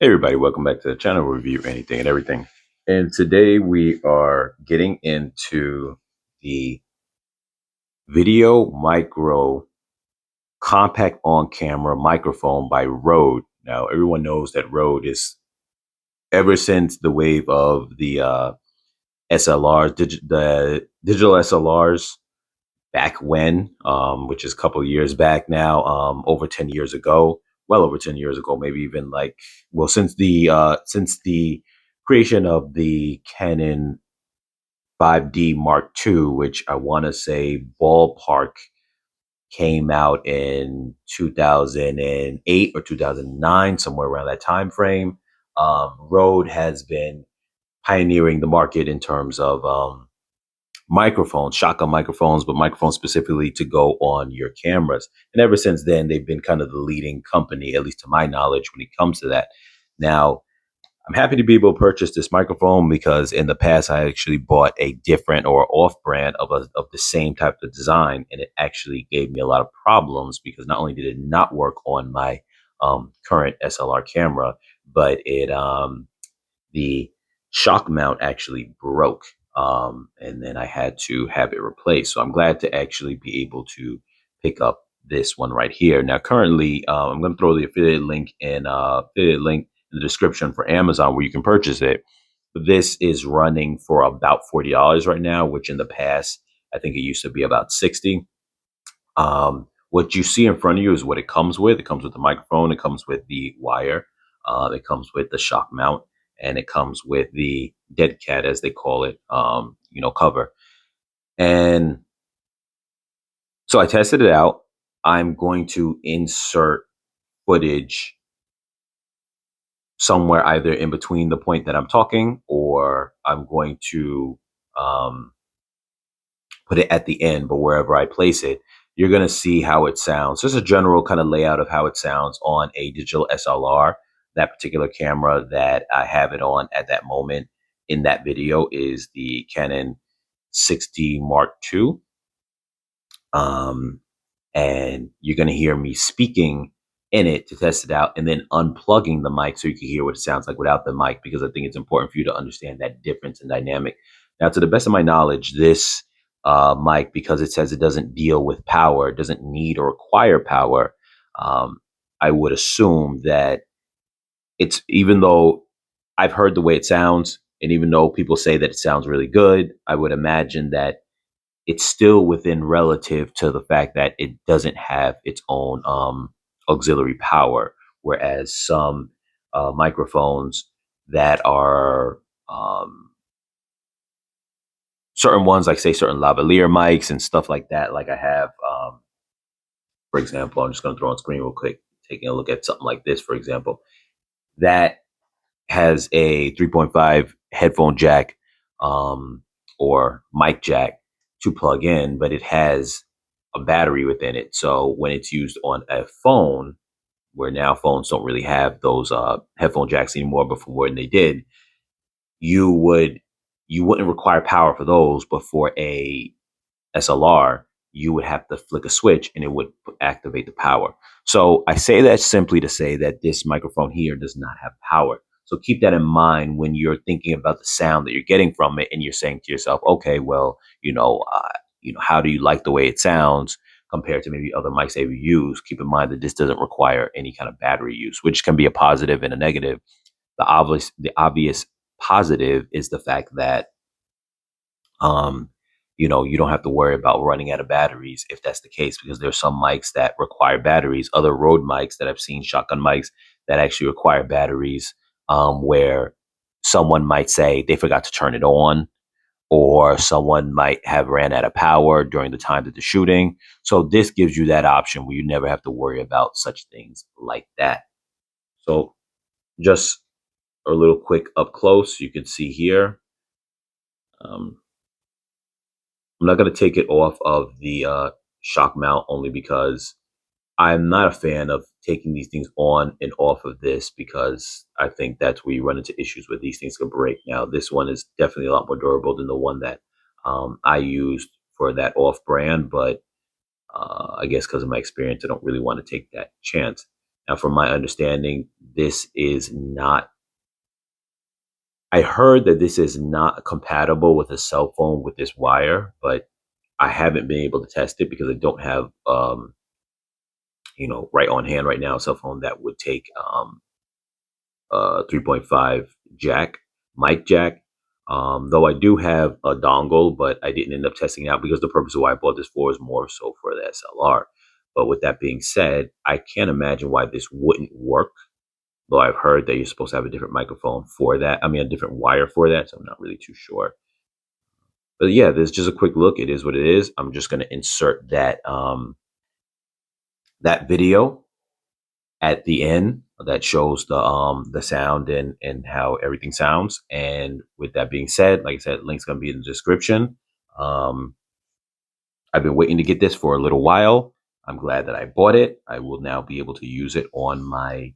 Hey everybody, welcome back to the channel review anything and everything. And today we are getting into the VideoMicro compact on camera microphone by Rode. Now everyone knows that Rode is, ever since the wave of the SLRs, the digital SLRs back when, which is a couple of years back now, over 10 years ago, well over 10 years ago, maybe even like, well, since the creation of the Canon 5D Mark II, which I want to say ballpark came out in 2008 or 2009, somewhere around that time frame. Rode has been pioneering the market in terms of microphones, shotgun microphones, but microphones specifically to go on your cameras. And ever since then, they've been kind of the leading company, at least to my knowledge, when it comes to that. Now, I'm happy to be able to purchase this microphone because in the past, I actually bought a different or off brand of the same type of design. And it actually gave me a lot of problems because not only did it not work on my current SLR camera, but the shock mount actually broke. And then I had to have it replaced. So I'm glad to actually be able to pick up this one right here. Now, currently, I'm going to throw the affiliate link in the description for Amazon where you can purchase it. This is running for about $40 right now, which in the past, I think it used to be about 60. What you see in front of you is what it comes with. It comes with the microphone. It comes with the wire. It comes with the shock mount, and it comes with the dead cat, as they call it, cover. And so I tested it out. I'm going to insert footage somewhere either in between the point that I'm talking, or I'm going to put it at the end, but wherever I place it, you're going to see how it sounds. Just a general kind of layout of how it sounds on a digital SLR. That particular camera that I have it on at that moment in that video is the Canon 6D Mark II. And you're going to hear me speaking in it to test it out and then unplugging the mic so you can hear what it sounds like without the mic, because I think it's important for you to understand that difference in dynamic. Now, to the best of my knowledge, this mic, because it says it doesn't deal with power, it doesn't need or require power, I would assume that it's, even though I've heard the way it sounds, and even though people say that it sounds really good, I would imagine that it's still within relative to the fact that it doesn't have its own auxiliary power, whereas some microphones that are certain ones, like say certain lavalier mics and stuff like that, like I have, for example, I'm just going to throw on screen real quick, taking a look at something like this, for example, that has a 3.5 headphone jack or mic jack to plug in, but it has a battery within it. So when it's used on a phone, where now phones don't really have those headphone jacks anymore, but from when they did, you wouldn't require power for those, but for a SLR, you would have to flick a switch and it would activate the power. So I say that simply to say that this microphone here does not have power. So keep that in mind when you're thinking about the sound that you're getting from it, and you're saying to yourself, okay, well, how do you like the way it sounds compared to maybe other mics they've used? Keep in mind that this doesn't require any kind of battery use, which can be a positive and a negative. The obvious positive is the fact that you don't have to worry about running out of batteries if that's the case, because there's some mics that require batteries, other Rode mics that I've seen, shotgun mics, that actually require batteries, where someone might say they forgot to turn it on, or someone might have ran out of power during the time that they're shooting. So this gives you that option where you never have to worry about such things like that. So just a little quick up close, you can see here. I'm not going to take it off of the shock mount, only because I'm not a fan of taking these things on and off of this, because I think that's where you run into issues where these things can break. Now, this one is definitely a lot more durable than the one that I used for that off brand, but I guess because of my experience, I don't really want to take that chance. Now, from my understanding, this is not, I heard that this is not compatible with a cell phone with this wire, but I haven't been able to test it because I don't have, right on hand right now, a cell phone that would take 3.5 jack, mic jack. Though I do have a dongle, but I didn't end up testing it out because the purpose of why I bought this for is more so for the SLR. But with that being said, I can't imagine why this wouldn't work. Though I've heard that you're supposed to have a different microphone for that. I mean, a different wire for that. So I'm not really too sure. But yeah, there's just a quick look. It is what it is. I'm just going to insert that video at the end that shows the sound and how everything sounds. And with that being said, like I said, link's gonna be in the description. I've been waiting to get this for a little while. I'm glad that I bought it. I will now be able to use it on my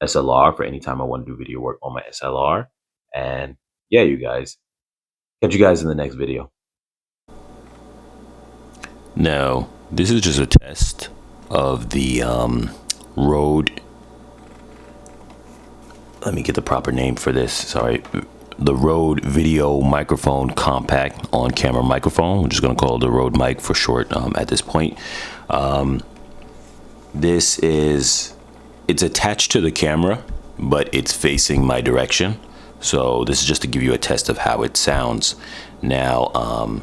SLR for any time I want to do video work on my SLR. And yeah, you guys, catch you guys in the next video. Now, this is just a test of the Rode. Let me get the proper name for this. Sorry. The Rode Video Microphone Compact on camera microphone. We're just going to call it the Rode mic for short at this point. It's attached to the camera, but it's facing my direction. So this is just to give you a test of how it sounds. Now,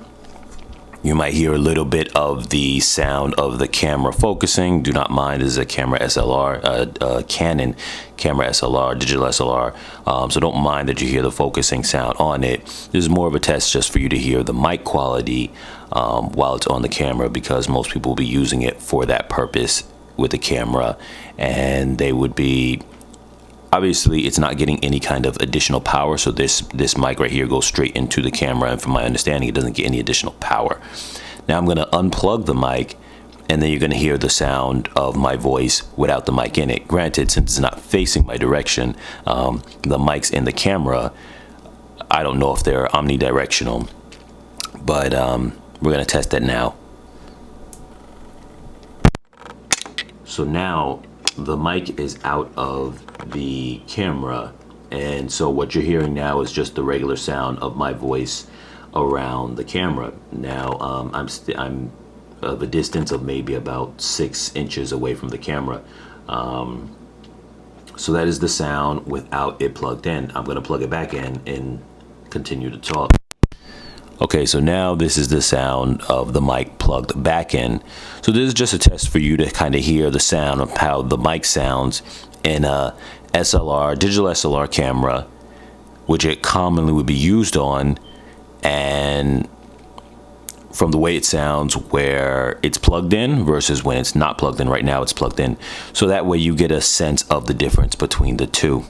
you might hear a little bit of the sound of the camera focusing. Do not mind, this is a camera SLR, Canon camera SLR, digital SLR. So don't mind that you hear the focusing sound on it. This is more of a test just for you to hear the mic quality while it's on the camera, because most people will be using it for that purpose with the camera, and they would be, obviously it's not getting any kind of additional power. So this mic right here goes straight into the camera, and from my understanding, it doesn't get any additional power. Now I'm going to unplug the mic, and then you're going to hear the sound of my voice without the mic in it. Granted, since it's not facing my direction, the mic's in the camera. I don't know if they're omnidirectional, but we're going to test that now. So now the mic is out of the camera, and so what you're hearing now is just the regular sound of my voice around the camera. Now I'm of a distance of maybe about 6 inches away from the camera, so that is the sound without it plugged in. I'm going to plug it back in and continue to talk. Okay, so now this is the sound of the mic plugged back in. So this is just a test for you to kind of hear the sound of how the mic sounds in a SLR, digital SLR camera, which it commonly would be used on, and from the way it sounds where it's plugged in versus when it's not plugged in. Right now it's plugged in. So that way you get a sense of the difference between the two.